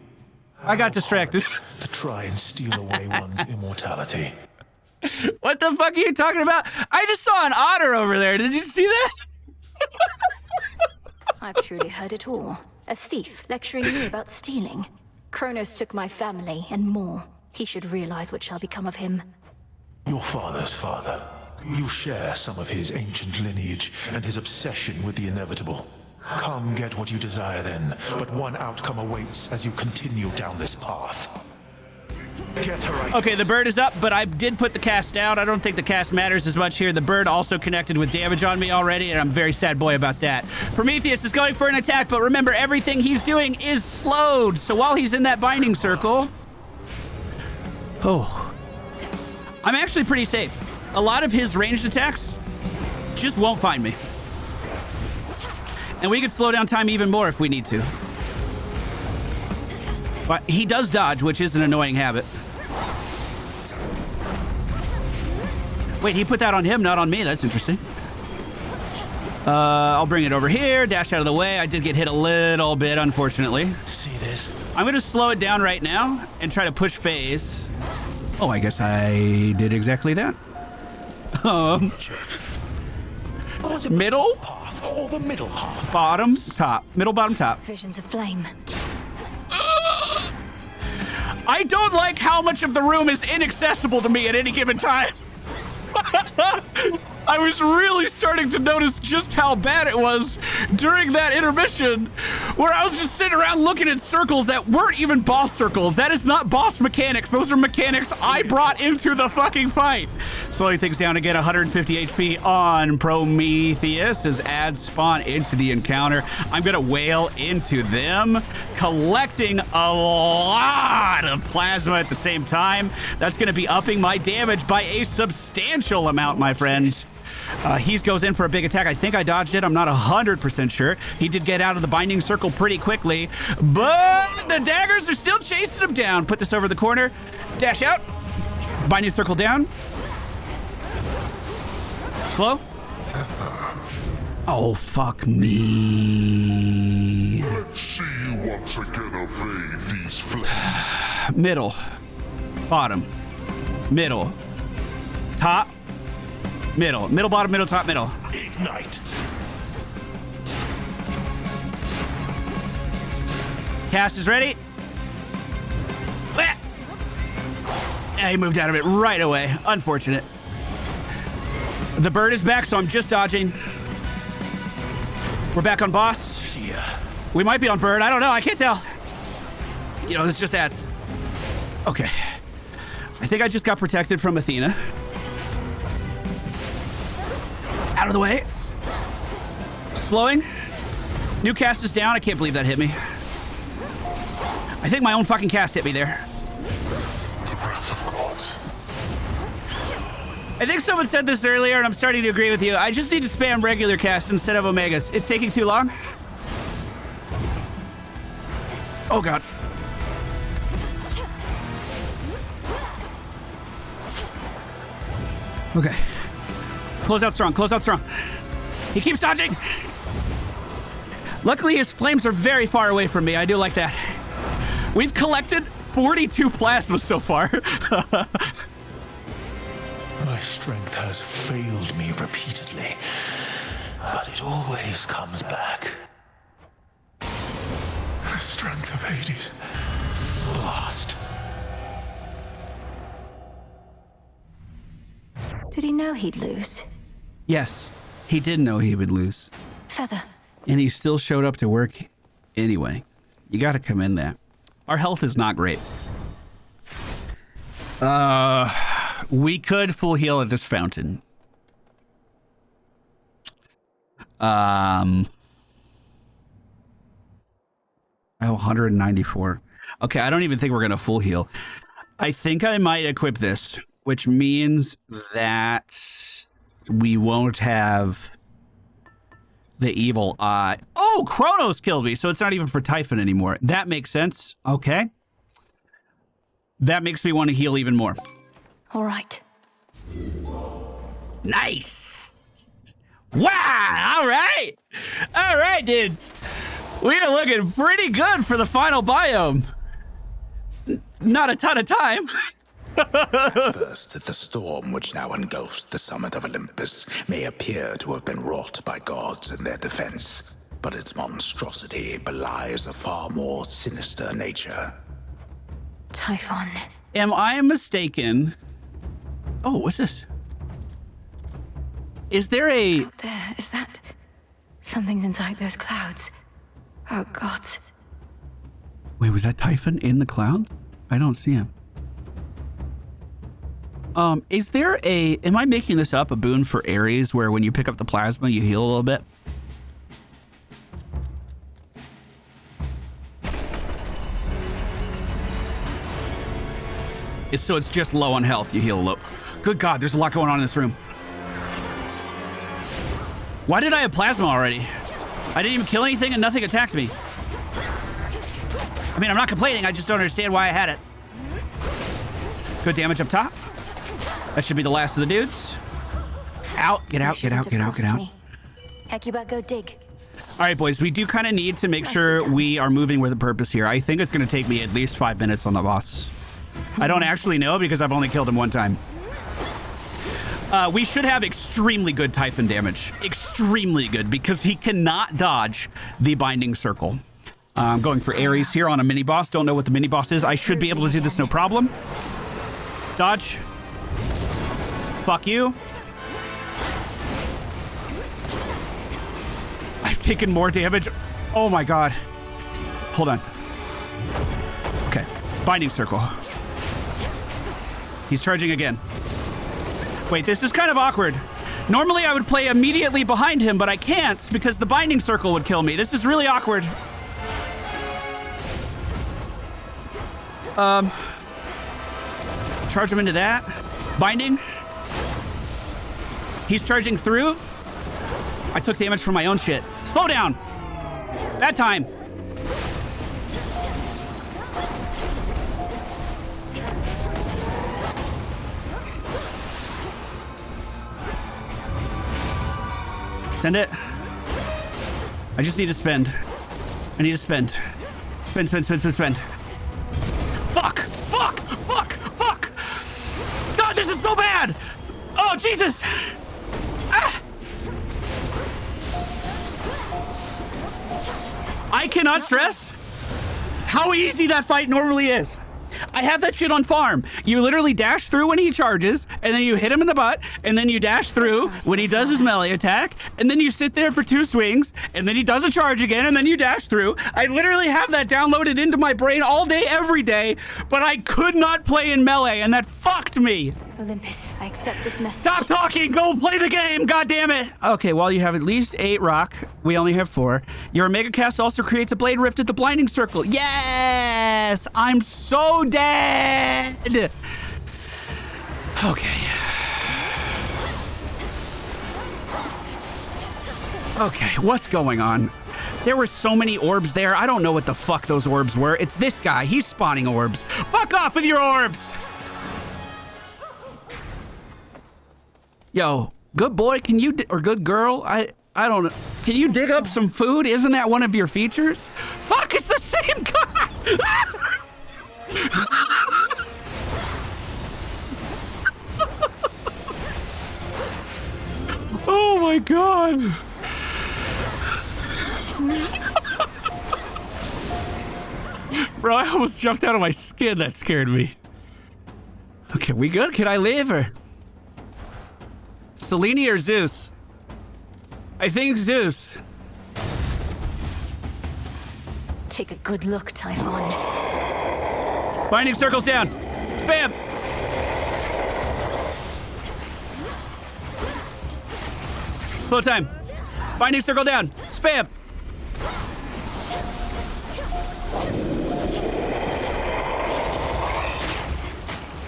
I got distracted. To try and steal away one's immortality. What the fuck are you talking about? I just saw an otter over there. Did you see that? I've truly heard it all. A thief lecturing me about stealing. Kronos took my family and more. He should realize what shall become of him. Your father's father. You share some of his ancient lineage and his obsession with the inevitable. Come get what you desire then, but one outcome awaits as you continue down this path. Get her right. Okay, the bird is up, but I did put the cast down. I don't think the cast matters as much here. The bird also connected with damage on me already, and I'm a very sad boy about that. Prometheus is going for an attack, but remember, everything he's doing is slowed. So while he's in that binding circle... Oh. I'm actually pretty safe. A lot of his ranged attacks just won't find me. And we could slow down time even more if we need to. But he does dodge, which is an annoying habit. Wait, he put that on him, not on me. That's interesting. I'll bring it over here, dash out of the way. I did get hit a little bit, unfortunately. See this? I'm going to slow it down right now and try to push phase. Oh, I guess I did exactly that. Middle? Path or the middle path? Bottom, top. Middle, bottom, top. Visions of flame. I don't like how much of the room is inaccessible to me at any given time. I was really starting to notice just how bad it was during that intermission where I was just sitting around looking at circles that weren't even boss circles. That is not boss mechanics. Those are mechanics I brought into the fucking fight. Slowing things down to get 150 HP on Prometheus as ads spawn into the encounter. I'm going to wail into them, collecting a lot of plasma at the same time. That's going to be upping my damage by a substantial amount, my friends. He goes in for a big attack. I think I dodged it. I'm not 100% sure. He did get out of the binding circle pretty quickly, but the daggers are still chasing him down. Put this over the corner. Dash out. Binding circle down. Slow. Oh, fuck me. Let's see you once again evade these flames. Middle. Bottom. Middle. Top. Middle. Middle, bottom, middle, top, middle. Ignite. Cast is ready. Yeah, he moved out of it right away. Unfortunate. The bird is back, so I'm just dodging. We're back on boss. Yeah. We might be on bird. I don't know. I can't tell. You know, this just adds. Okay. I think I just got protected from Athena. Out of the way. Slowing. New cast is down. I can't believe that hit me. I think my own fucking cast hit me there. The wrath of God. I think someone said this earlier, and I'm starting to agree with you. I just need to spam regular cast instead of Omegas. It's taking too long. Oh, God. Okay. Close out strong. Close out strong. He keeps dodging. Luckily, his flames are very far away from me. I do like that. We've collected 42 plasmas so far. My strength has failed me repeatedly, but it always comes back. The strength of Hades. Lost. Did he know he'd lose? Yes, he did know he would lose. Feather. And he still showed up to work anyway. You gotta commend that. Our health is not great. We could full heal at this fountain. Oh, 194. Okay, I don't even think we're gonna full heal. I think I might equip this, which means that we won't have the evil eye. Oh, Kronos killed me, so it's not even for Typhon anymore. That makes sense. Okay. That makes me want to heal even more. All right. Nice. Wow. All right. All right, dude. We are looking pretty good for the final biome. Not a ton of time. First, the storm which now engulfs the summit of Olympus may appear to have been wrought by gods in their defense, but its monstrosity belies a far more sinister nature. Typhon. Am I mistaken? Oh, what's this? Is there a... Out there, is that... Something's inside those clouds. Oh, gods. Wait, was that Typhon in the cloud? I don't see him. Is there a... Am I making this up? A boon for Ares where when you pick up the plasma, you heal a little bit? So it's just low on health, you heal low. Good God, there's a lot going on in this room. Why did I have plasma already? I didn't even kill anything and nothing attacked me. I mean, I'm not complaining, I just don't understand why I had it. Good damage up top. That should be the last of the dudes. Out, get out, get out, get out, get out. Heck, you better go dig. All right, boys, we do kind of need to make sure we are moving with a purpose here. I think it's going to take me at least 5 minutes on the boss. I don't actually know because I've only killed him one time. We should have extremely good Typhon damage. Extremely good because he cannot dodge the binding circle. I'm going for Ares here on a mini boss. Don't know what the mini boss is. I should be able to do this no problem. Dodge. Fuck you. I've taken more damage. Oh my God. Hold on. Okay. Binding circle. He's charging again. Wait, this is kind of awkward. Normally I would play immediately behind him, but I can't because the binding circle would kill me. This is really awkward. Charge him into that. Binding. He's charging through. I took damage from my own shit. Slow down. Bad time. Send it. I just need to spend. I need to spend. Spend, spend, spend, spend, spend. Fuck! Fuck! Fuck! Fuck! God, this is so bad! Oh, Jesus! Ah! I cannot stress how easy that fight normally is. I have that shit on farm. You literally dash through when he charges, and then you hit him in the butt, and then you dash through when he does his melee attack, and then you sit there for 2 swings, and then he does a charge again, and then you dash through. I literally have that downloaded into my brain all day, every day, but I could not play in melee, and that fucked me. Olympus, I accept this message. Stop talking! Go play the game! God damn it! Okay, well, you have at least 8 rock. We only have 4. Your Omega Cast also creates a blade rift at the blinding circle. Yes! I'm so dead! Okay. Okay, what's going on? There were so many orbs there. I don't know what the fuck those orbs were. It's this guy. He's spawning orbs. Fuck off with your orbs! Yo, good boy, can you, or good girl, I don't know. Can you dig up some food? Isn't that one of your features? Fuck, it's the same guy! Oh my god. Bro, I almost jumped out of my skin. That scared me. Okay, we good? Can I leave or? Selene or Zeus? I think Zeus. Take a good look, Typhon. Binding circles down. Spam. Slow time. Binding circle down. Spam.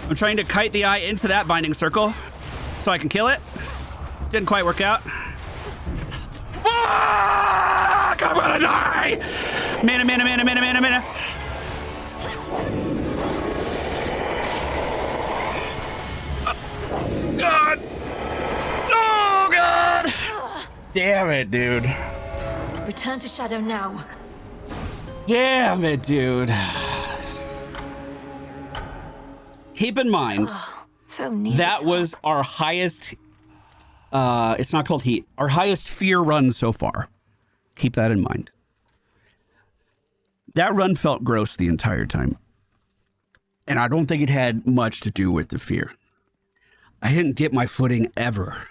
I'm trying to kite the eye into that binding circle so I can kill it. Didn't quite work out. Fuck! I'm gonna die! Mana, mana, mana, mana, mana, mana. God! Oh, God! Damn it, dude. Return to Shadow now. Damn it, dude. Keep in mind, so neat. That was our highest, it's not called heat, our highest fear run so far. Keep that in mind. That run felt gross the entire time. And I don't think it had much to do with the fear. I didn't get my footing ever.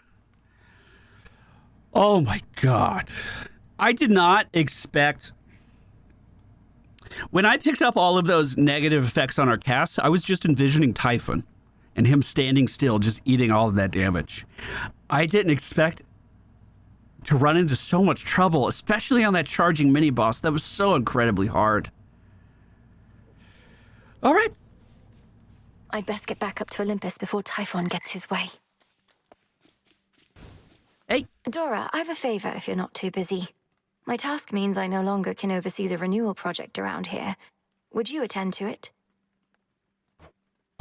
Oh my God. I did not expect... When I picked up all of those negative effects on our cast, I was just envisioning Typhon and him standing still, just eating all of that damage. I didn't expect to run into so much trouble, especially on that charging mini-boss. That was so incredibly hard. All right. I'd best get back up to Olympus before Typhon gets his way. Hey. Dora, I have a favor if you're not too busy. My task means I no longer can oversee the renewal project around here. Would you attend to it?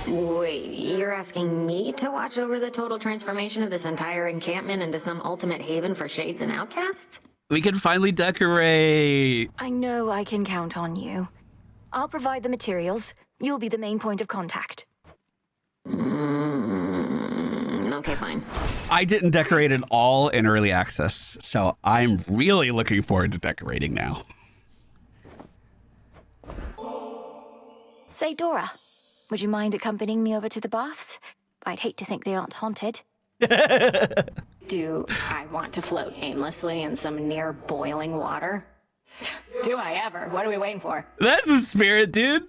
Wait, you're asking me to watch over the total transformation of this entire encampment into some ultimate haven for shades and outcasts? We can finally decorate. I know I can count on you. I'll provide the materials. You'll be the main point of contact. Okay, fine. I didn't decorate at all in early access, so I'm really looking forward to decorating now. Say, Dora, would you mind accompanying me over to the baths? I'd hate to think they aren't haunted. Do I want to float aimlessly in some near boiling water? Do I ever? What are we waiting for? That's the spirit, dude.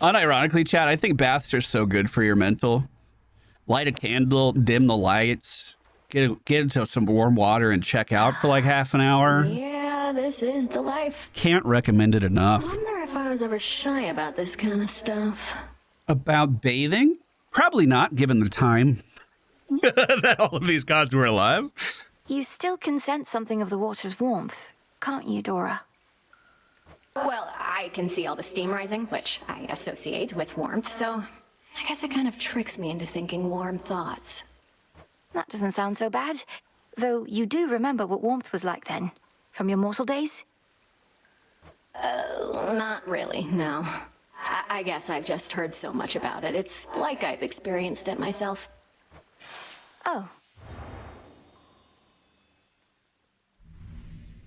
Unironically, chat, I think baths are so good for your mental. Light a candle, dim the lights, get into some warm water and check out for like half an hour. Yeah, this is the life. Can't recommend it enough. I wonder if I was ever shy about this kind of stuff. About bathing? Probably not, given the time that all of these gods were alive. You still can sense something of the water's warmth, can't you, Dora? Well, I can see all the steam rising, which I associate with warmth, so I guess it kind of tricks me into thinking warm thoughts. That doesn't sound so bad. Though you do remember what warmth was like then, from your mortal days? Not really, no. I guess I've just heard so much about it. It's like I've experienced it myself. Oh.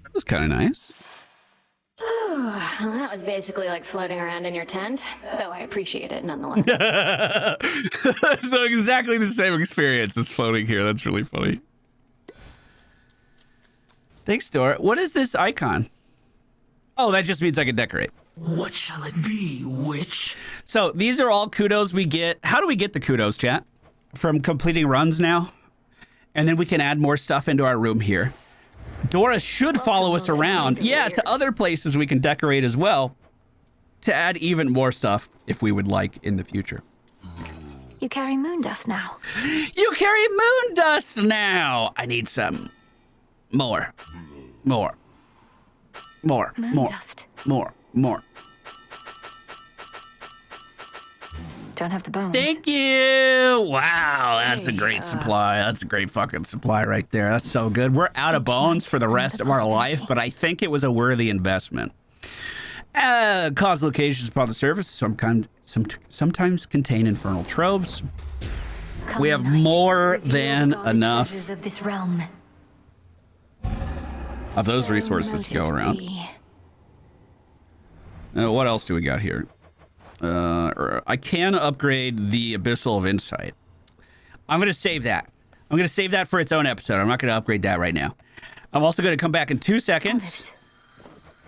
That was kind of nice. That was basically like floating around in your tent, though I appreciate it nonetheless. So exactly the same experience as floating here. That's really funny. Thanks, Dora. What is this icon? Oh, that just means I can decorate. What shall it be, witch? So these are all kudos we get. How do we get the kudos, chat? From completing runs now. And then we can add more stuff into our room here. Dora should follow us around. Yeah, to other places we can decorate as well. To add even more stuff if we would like in the future. You carry moon dust now. You carry moon dust now. I need some more. Moon dust. More. Don't have the bones. Thank you. Wow, that's a great supply. That's a great fucking supply right there. That's so good. We're out of bones for the rest of our life, but I think it was a worthy investment. Cause locations upon the surface sometimes contain infernal tropes. We have more than enough treasures of this realm. Of those resources to go around. What else do we got here? I can upgrade the Abyssal of Insight. I'm going to save that. I'm going to save that for its own episode. I'm not going to upgrade that right now. I'm also going to come back in 2 seconds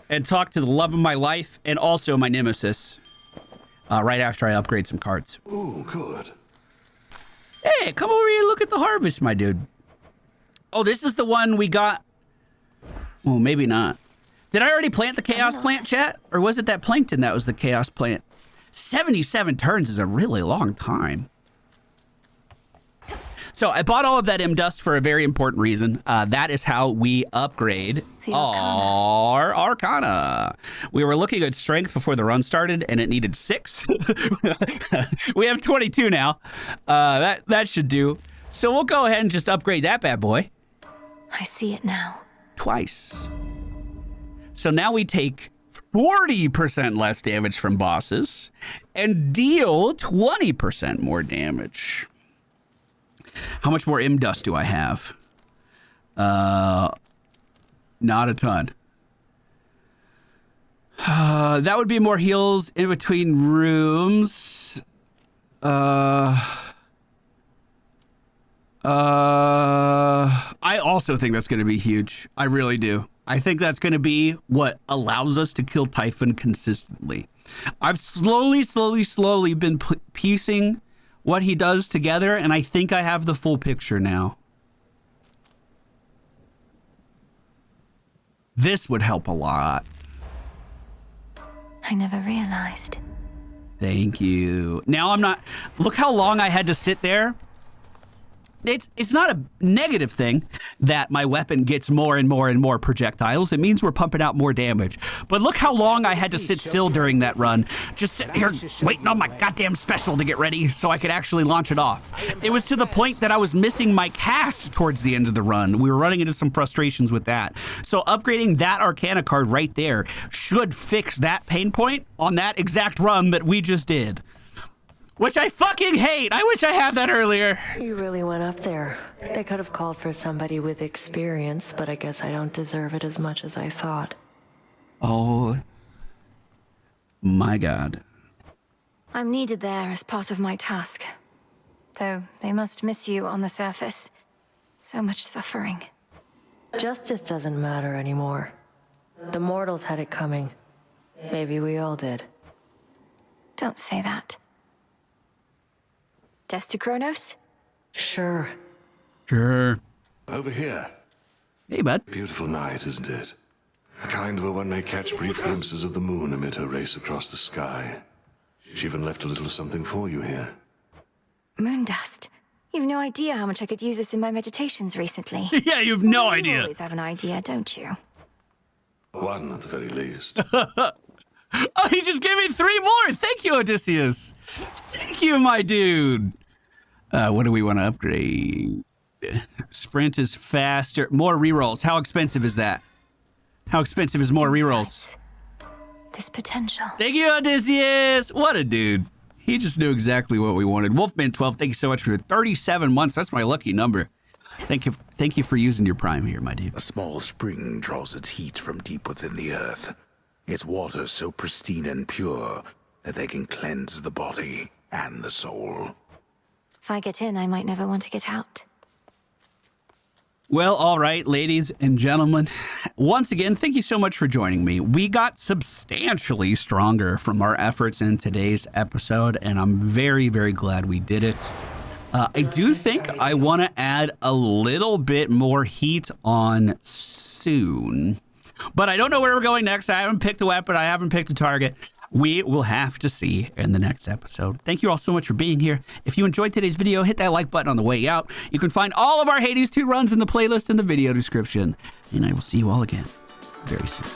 and talk to the love of my life and also my nemesis right after I upgrade some cards. Ooh, good. Hey, come over here and look at the harvest, my dude. Oh, this is the one we got. Well, maybe not. Did I already plant the Chaos Plant, chat? Or was it that Plankton that was the Chaos Plant? 77 turns is a really long time. So I bought all of that M-Dust for a very important reason. That is how we upgrade our Arcana. We were looking at Strength before the run started, and it needed 6. We have 22 now. That should do. So we'll go ahead and just upgrade that bad boy. I see it now. Twice. So now we take 40% less damage from bosses and deal 20% more damage. How much more M-Dust do I have? Not a ton. That would be more heals in between rooms. I also think that's going to be huge. I really do. I think that's going to be what allows us to kill Typhon consistently. I've slowly been piecing what he does together, and I think I have the full picture now. This would help a lot. I never realized. Thank you. Now I'm not... Look how long I had to sit there. It's not a negative thing that my weapon gets more and more projectiles. It means we're pumping out more damage. But look how long I had to sit still during that run. Just sitting here waiting on my goddamn special to get ready so I could actually launch it off. It was to the point that I was missing my cast towards the end of the run. We were running into some frustrations with that. So upgrading that Arcana card right there should fix that pain point on that exact run that we just did. Which I fucking hate. I wish I had that earlier. You really went up there. They could have called for somebody with experience, but I guess I don't deserve it as much as I thought. Oh my God. I'm needed there as part of my task. Though they must miss you on the surface. So much suffering. Justice doesn't matter anymore. The mortals had it coming. Maybe we all did. Don't say that. Death to Kronos? Sure. Sure. Over here. Hey, bud. Beautiful night, isn't it? The kind where one may catch brief glimpses of the moon amid her race across the sky. She even left a little something for you here. Moon dust. You've no idea how much I could use this in my meditations recently. Yeah, you've no idea. You always have an idea, don't you? One at the very least. Oh, he just gave me 3 more. Thank you, Odysseus. Thank you, my dude. What do we want to upgrade? Sprint is faster. More rerolls. How expensive is that? How expensive is more rerolls? This potential. Thank you, Odysseus. What a dude. He just knew exactly what we wanted. Wolfman12, thank you so much for 37 months. That's my lucky number. Thank you for using your prime here, my dude. A small spring draws its heat from deep within the earth. Its water so pristine and pure that they can cleanse the body and the soul. If I get in, I might never want to get out. Well, all right, ladies and gentlemen. Once again, thank you so much for joining me. We got substantially stronger from our efforts in today's episode, and I'm very, very glad we did it. I do think I want to add a little bit more heat on soon. But I don't know where we're going next. I haven't picked a weapon. I haven't picked a target. We will have to see in the next episode. Thank you all so much for being here. If you enjoyed today's video, hit that like button on the way out. You can find all of our Hades 2 runs in the playlist in the video description. And I will see you all again very soon.